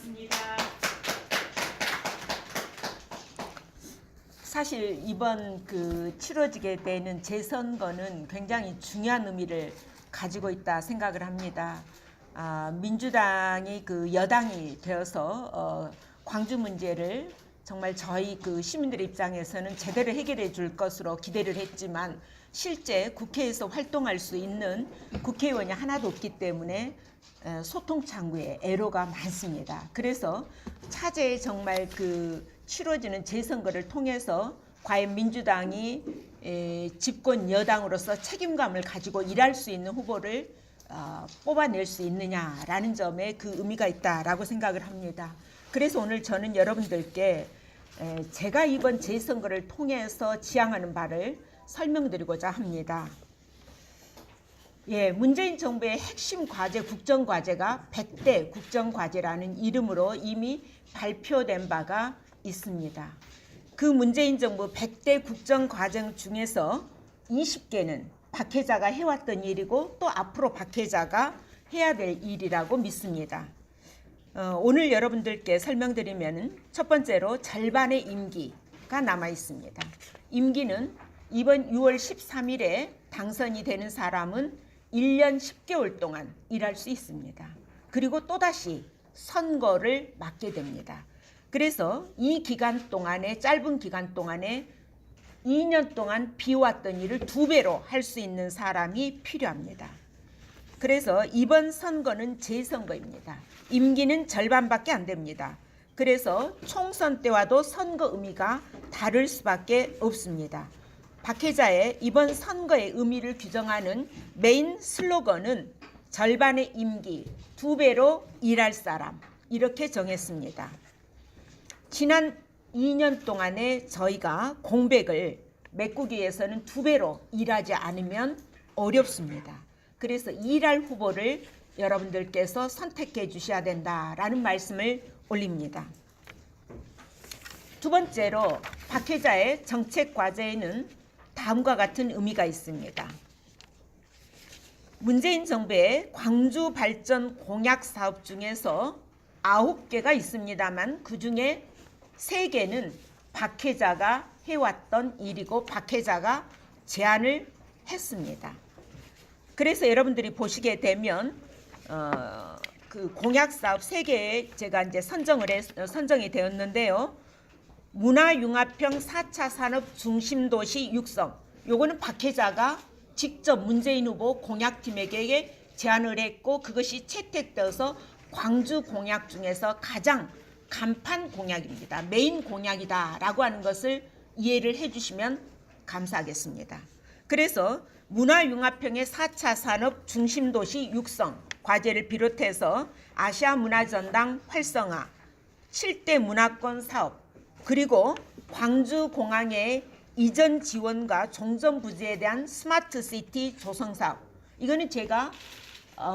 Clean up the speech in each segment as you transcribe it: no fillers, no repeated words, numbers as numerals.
반갑습니다. 사실 이번 치러지게 되는 재선거는 굉장히 중요한 의미를 가지고 있다 생각을 합니다. 민주당이 여당이 되어서 광주 문제를 정말 저희 시민들의 입장에서는 제대로 해결해 줄 것으로 기대를 했지만 실제 국회에서 활동할 수 있는 국회의원이 하나도 없기 때문에 소통 창구에 애로가 많습니다. 그래서 차제에 정말 치러지는 재선거를 통해서 과연 민주당이 집권 여당으로서 책임감을 가지고 일할 수 있는 후보를 뽑아낼 수 있느냐라는 점에 의미가 있다라고 생각을 합니다. 그래서 오늘 저는 여러분들께 제가 이번 재선거를 통해서 지향하는 바를 설명드리고자 합니다. 문재인 정부의 핵심 과제, 국정과제가 100대 국정과제라는 이름으로 이미 발표된 바가 있습니다. 그 문재인 정부 100대 국정과정 중에서 20개는 박혜자가 해왔던 일이고 또 앞으로 박혜자가 해야 될 일이라고 믿습니다. 오늘 여러분들께 설명드리면 첫 번째로 절반의 임기가 남아 있습니다. 임기는 이번 6월 13일에 당선이 되는 사람은 1년 10개월 동안 일할 수 있습니다. 그리고 또다시 선거를 맡게 됩니다. 그래서 이 기간 동안에, 짧은 기간 동안에 2년 동안 비워왔던 일을 2배로 할 수 있는 사람이 필요합니다. 그래서 이번 선거는 재선거입니다. 임기는 절반밖에 안 됩니다. 그래서 총선 때와도 선거 의미가 다를 수밖에 없습니다. 박혜자의 이번 선거의 의미를 규정하는 메인 슬로건은 절반의 임기, 2배로 일할 사람, 이렇게 정했습니다. 지난 2년 동안에 저희가 공백을 메꾸기 위해서는 2배로 일하지 않으면 어렵습니다. 그래서 일할 후보를 여러분들께서 선택해 주셔야 된다라는 말씀을 올립니다. 두 번째로 박혜자의 정책 과제에는 다음과 같은 의미가 있습니다. 문재인 정부의 광주 발전 공약 사업 중에서 9개가 있습니다만 그중에 3개는 박혜자가 해왔던 일이고 박혜자가 제안을 했습니다. 그래서 여러분들이 보시게 되면 공약 사업 3개에 제가 이제 선정이 되었는데요. 문화융합형 4차 산업 중심도시 육성, 요거는 박혜자가 직접 문재인 후보 공약팀에게 제안을 했고 그것이 채택되어서 광주 공약 중에서 가장 간판 공약입니다. 메인 공약이다라고 하는 것을 이해를 해주시면 감사하겠습니다. 그래서 문화융합형의 4차 산업 중심도시 육성 과제를 비롯해서 아시아 문화전당 활성화, 7대 문화권 사업, 그리고 광주공항의 이전 지원과 종전 부지에 대한 스마트시티 조성 사업, 이거는 제가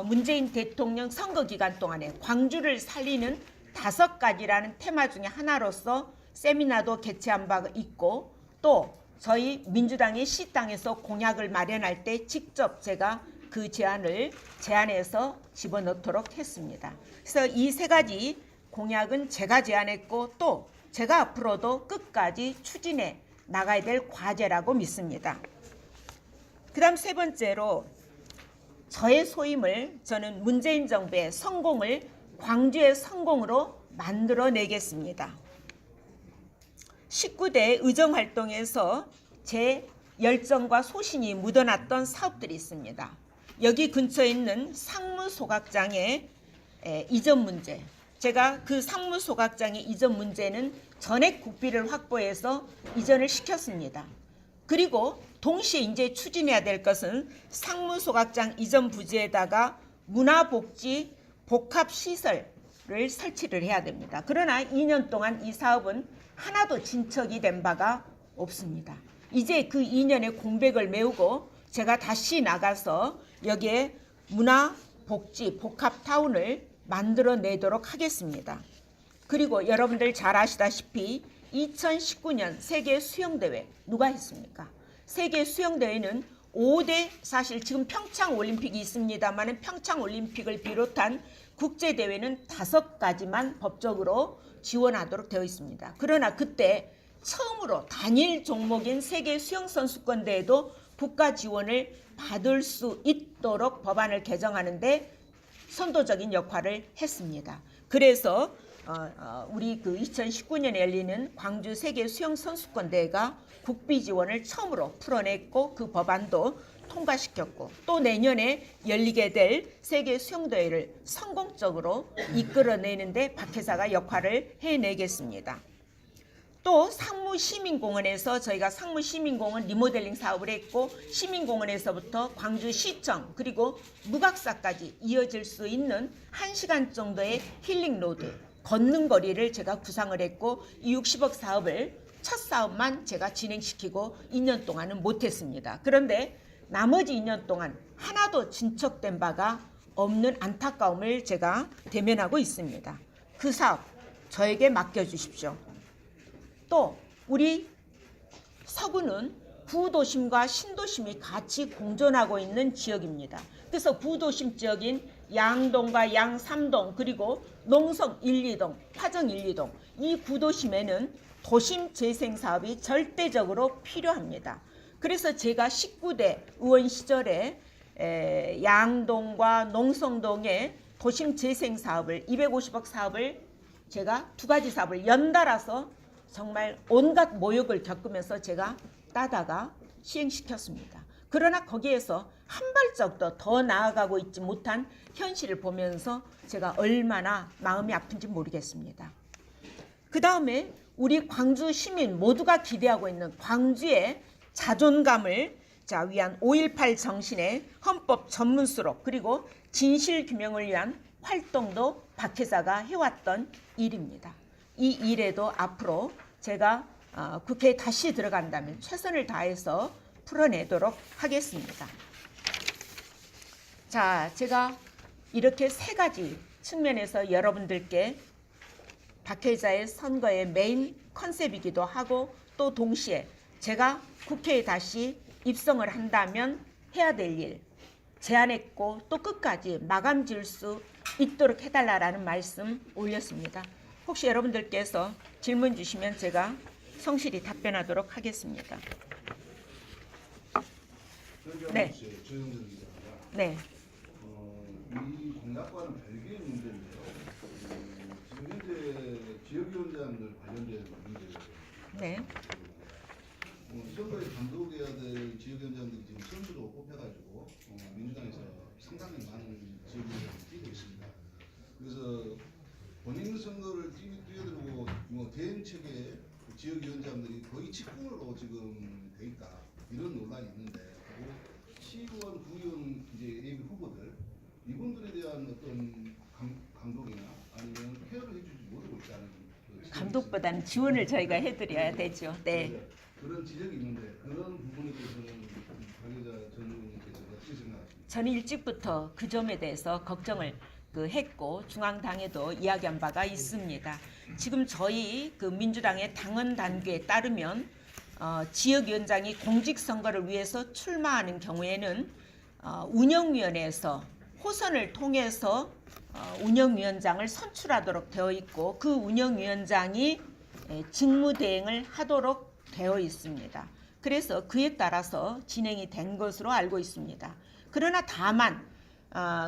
문재인 대통령 선거 기간 동안에 광주를 살리는 5가지라는 테마 중에 하나로서 세미나도 개최한 바가 있고 또 저희 민주당의 시당에서 공약을 마련할 때 직접 제가 그 제안해서 집어넣도록 했습니다. 그래서 이 3가지 공약은 제가 제안했고 또 제가 앞으로도 끝까지 추진해 나가야 될 과제라고 믿습니다. 그 다음 3번째로 저의 소임을 저는 문재인 정부의 성공을 광주의 성공으로 만들어내겠습니다. 19대 의정활동에서 제 열정과 소신이 묻어났던 사업들이 있습니다. 여기 근처에 있는 상무소각장의 이전 문제, 제가 그 상무소각장의 이전 문제는 전액 국비를 확보해서 이전을 시켰습니다. 그리고 동시에 이제 추진해야 될 것은 상무소각장 이전 부지에다가 문화복지 복합시설을 설치를 해야 됩니다. 그러나 2년 동안 이 사업은 하나도 진척이 된 바가 없습니다. 이제 그 2년의 공백을 메우고 제가 다시 나가서 여기에 문화복지 복합타운을 만들어내도록 하겠습니다. 그리고 여러분들 잘 아시다시피 2019년 세계 수영대회 누가 했습니까? 세계 수영대회는 5대 사실 지금 평창올림픽이 있습니다만 평창올림픽을 비롯한 국제대회는 5가지만 법적으로 지원하도록 되어 있습니다. 그러나 그때 처음으로 단일 종목인 세계 수영선수권대회도 국가 지원을 받을 수 있도록 법안을 개정하는데 선도적인 역할을 했습니다. 그래서 우리 그 2019년에 열리는 광주 세계 수영선수권대회가 국비 지원을 처음으로 풀어냈고 그 법안도 통과시켰고 또 내년에 열리게 될 세계 수영대회를 성공적으로 이끌어내는데 박회사가 역할을 해내겠습니다. 또 상무시민공원에서 저희가 상무시민공원 리모델링 사업을 했고 시민공원에서부터 광주시청 그리고 무각사까지 이어질 수 있는 1시간 정도의 힐링로드 걷는 거리를 제가 구상을 했고 이 60억 사업을 첫 사업만 제가 진행시키고 2년 동안은 못했습니다. 그런데 나머지 2년 동안 하나도 진척된 바가 없는 안타까움을 제가 대면하고 있습니다. 그 사업 저에게 맡겨주십시오. 또 우리 서구는 구도심과 신도심이 같이 공존하고 있는 지역입니다. 그래서 구도심 지역인 양동과 양삼동 그리고 농성 1, 2동, 화정 1, 2동 이 구도심에는 도심 재생 사업이 절대적으로 필요합니다. 그래서 제가 19대 의원 시절에 양동과 농성동의 도심 재생 사업을 250억 사업을 제가 2가지 사업을 연달아서 정말 온갖 모욕을 겪으면서 제가 따다가 시행시켰습니다. 그러나 거기에서 한 발짝도 더 나아가고 있지 못한 현실을 보면서 제가 얼마나 마음이 아픈지 모르겠습니다. 그 다음에 우리 광주 시민 모두가 기대하고 있는 광주의 자존감을 위한 5.18 정신의 헌법 전문수록 그리고 진실규명을 위한 활동도 박 회사가 해왔던 일입니다. 이 일에도 앞으로 제가 국회에 다시 들어간다면 최선을 다해서 풀어내도록 하겠습니다. 자, 제가 이렇게 3가지 측면에서 여러분들께 박 회장의 선거의 메인 컨셉이기도 하고 또 동시에 제가 국회에 다시 입성을 한다면 해야 될 일 제안했고 또 끝까지 마감 지을 수 있도록 해달라는 말씀 올렸습니다. 혹시 여러분들께서 질문 주시면 제가 성실히 답변하도록 하겠습니다. 네. 네. 이 공약과는 별개의 문제인데요. 지금 현재 지역위원장들 관련된 문제예요. 네. 선거에 감독해야 될 지역위원장들이 지금 선수로 뽑혀가지고 민주당에서 상당히 많은 지역위원장을 뛰고 있습니다. 그래서 본인 선거를 뛰어들고 대행 체계 지역위원장들이 거의 직군으로 지금 돼 있다 이런 논란이 있는데 시의원, 구의원 이제 예비 후보들 이분들에 대한 어떤 감독이나 아니면 케어를 해주지 못하고 있다는 감독보다는 지원을 저희가 해드려야 되죠. 네. 그런 지적이 있는데 그런 부분에 대해서는 박여자 전 의원님께서 어떻게 생각하십니까? 저는 일찍부터 그 점에 대해서 걱정을 했고 중앙당에도 이야기한 바가 있습니다. 지금 저희 그 민주당의 당원 단계에 따르면 지역위원장이 공직선거를 위해서 출마하는 경우에는 운영위원회에서 호선을 통해서 운영위원장을 선출하도록 되어 있고 그 운영위원장이 직무대행을 하도록 되어 있습니다. 그래서 그에 따라서 진행이 된 것으로 알고 있습니다. 그러나 다만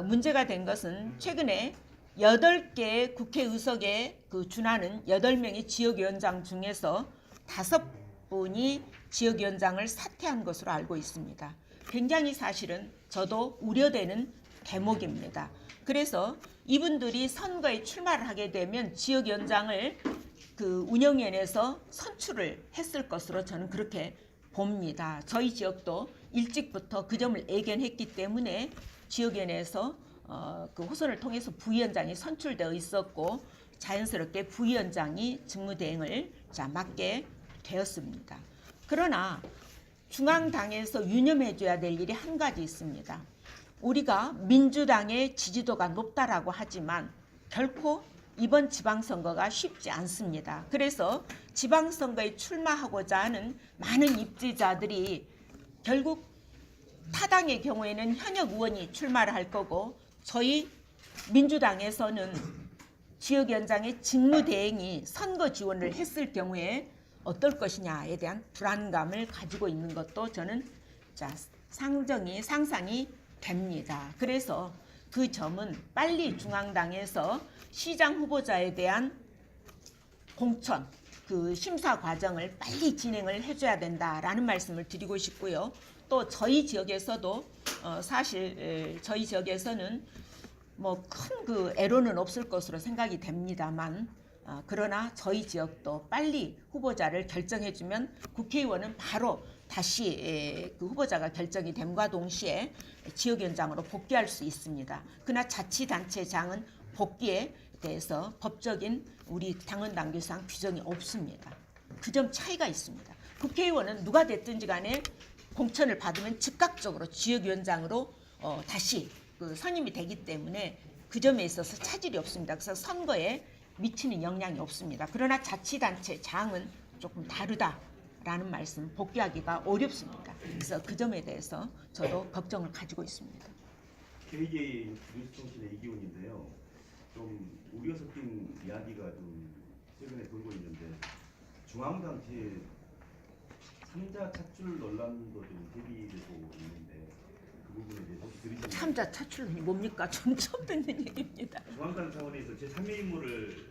문제가 된 것은 최근에 8개의 국회의석에 준하는 8명의 지역위원장 중에서 5분이 지역위원장을 사퇴한 것으로 알고 있습니다. 굉장히 사실은 저도 우려되는 대목입니다. 그래서 이분들이 선거에 출마를 하게 되면 지역위원장을 그 운영위원회에서 선출을 했을 것으로 저는 그렇게 봅니다. 저희 지역도 일찍부터 그 점을 예견했기 때문에 지역위원회에서 그 호선을 통해서 부위원장이 선출되어 있었고 자연스럽게 부위원장이 직무대행을 맡게 되었습니다. 그러나 중앙당에서 유념해줘야 될 일이 한 가지 있습니다. 우리가 민주당의 지지도가 높다라고 하지만 결코 이번 지방선거가 쉽지 않습니다. 그래서 지방선거에 출마하고자 하는 많은 입지자들이 결국 타당의 경우에는 현역 의원이 출마를 할 거고 저희 민주당에서는 지역위원장의 직무대행이 선거 지원을 했을 경우에 어떨 것이냐에 대한 불안감을 가지고 있는 것도 저는 상상이 됩니다. 그래서 그 점은 빨리 중앙당에서 시장 후보자에 대한 공천, 그 심사 과정을 빨리 진행을 해줘야 된다라는 말씀을 드리고 싶고요. 또 저희 지역에서도 사실 저희 지역에서는 뭐 큰 그 애로는 없을 것으로 생각이 됩니다만 그러나 저희 지역도 빨리 후보자를 결정해주면 국회의원은 바로 다시 그 후보자가 결정이 됨과 동시에 지역위원장으로 복귀할 수 있습니다. 그러나 자치단체장은 복귀에 대해서 법적인 우리 당헌 당규상 규정이 없습니다. 그 점 차이가 있습니다. 국회의원은 누가 됐든지 간에 공천을 받으면 즉각적으로 지역위원장으로 다시 그 선임이 되기 때문에 그 점에 있어서 차질이 없습니다. 그래서 선거에 미치는 영향이 없습니다. 그러나 자치단체장은 조금 다르다라는 말씀, 복귀하기가 어렵습니다. 그래서 그 점에 대해서 저도 걱정을 가지고 있습니다. KJ 뉴스통신의 이기훈인데요. 좀 우려 섞인 이야기가 좀 최근에 돌고 있는데 중앙당 제3자 차출 논란도 좀 제기되고 있는데 그 부분에 대해서 혹시 들으셨나요? 3자 차출론이 뭡니까? 좀 처음 듣는 얘기입니다. 중앙당 차원에서 제3의 인물을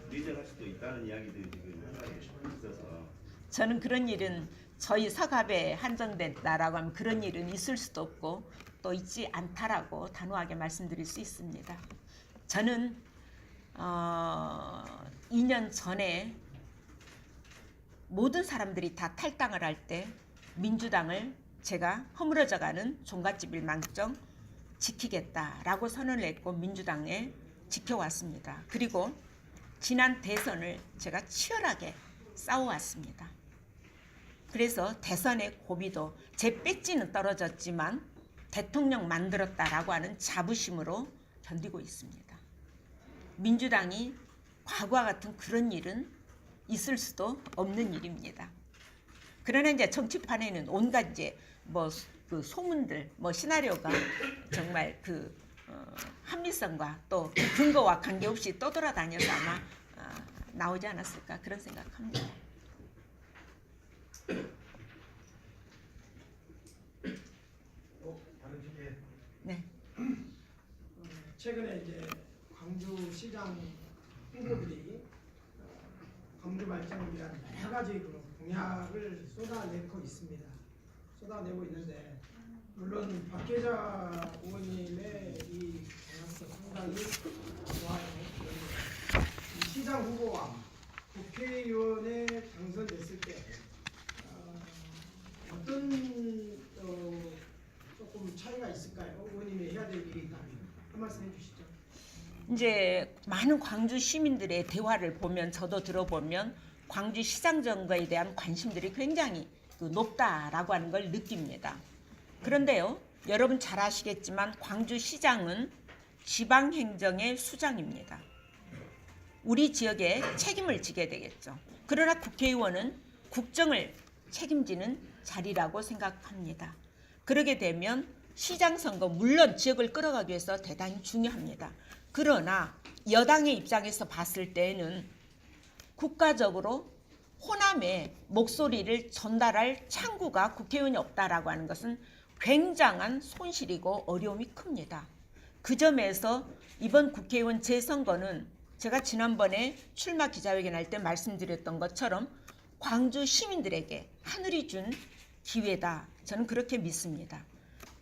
내정할 수도 있다는 이야기들이 지금 현장에 있어서 저는 그런 일은 저희 서갑에 한정됐다라고 하면 그런 일은 있을 수도 없고 또 있지 않다라고 단호하게 말씀드릴 수 있습니다. 저는 2년 전에 모든 사람들이 다 탈당을 할 때 민주당을 제가 허물어져가는 종갓집 일망정 지키겠다라고 선언을 했고 민주당에 지켜왔습니다. 그리고 지난 대선을 제가 치열하게 싸워왔습니다. 그래서 대선의 고비도 제 배지는 떨어졌지만 대통령 만들었다라고 하는 자부심으로 견디고 있습니다. 민주당이 과거와 같은 그런 일은 있을 수도 없는 일입니다. 그러나 이제 정치판에는 온갖 이제 그 소문들, 시나리오가 정말 그 합리성과 또 그 근거와 관계없이 떠돌아다녀서 아마 나오지 않았을까 그런 생각합니다. 다른 주제. 네. 최근에 이제 광주시장 후보들이 광주 발전을 위한 여러 가지 공약을 쏟아내고 있습니다. 쏟아내고 있는데 물론 박계자 의원님의 이 공약도 상당히 좋아요. 그런데 이 시장 후보와 국회의원에 당선됐을 때 어떤 조금 차이가 있을까요? 의원님이 해야 될 일이 있다면 한 말씀 해주시죠. 이제 많은 광주 시민들의 대화를 보면 저도 들어보면 광주시장 선거에 대한 관심들이 굉장히 높다라고 하는 걸 느낍니다. 그런데요, 여러분 잘 아시겠지만 광주시장은 지방행정의 수장입니다. 우리 지역에 책임을 지게 되겠죠. 그러나 국회의원은 국정을 책임지는 자리라고 생각합니다. 그러게 되면 시장 선거 물론 지역을 끌어가기 위해서 대단히 중요합니다. 그러나 여당의 입장에서 봤을 때는 국가적으로 호남의 목소리를 전달할 창구가 국회의원이 없다라고 하는 것은 굉장한 손실이고 어려움이 큽니다. 그 점에서 이번 국회의원 재선거는 제가 지난번에 출마 기자회견 할 때 말씀드렸던 것처럼 광주 시민들에게 하늘이 준 기회다. 저는 그렇게 믿습니다.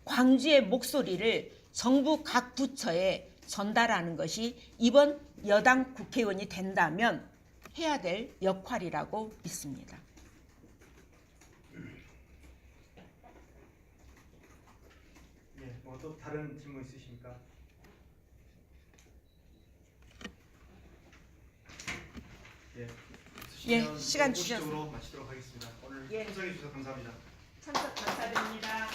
광주의 목소리를 정부 각 부처에 전달하는 것이 이번 여당 국회의원이 된다면 해야 될 역할이라고 믿습니다. 네, 뭐 또 다른 질문 있으십니까? 예, 시간 주셔서 공식적으로 마치도록 하겠습니다. 오늘 예. 참석해 주셔서 감사합니다. 참석 감사드립니다.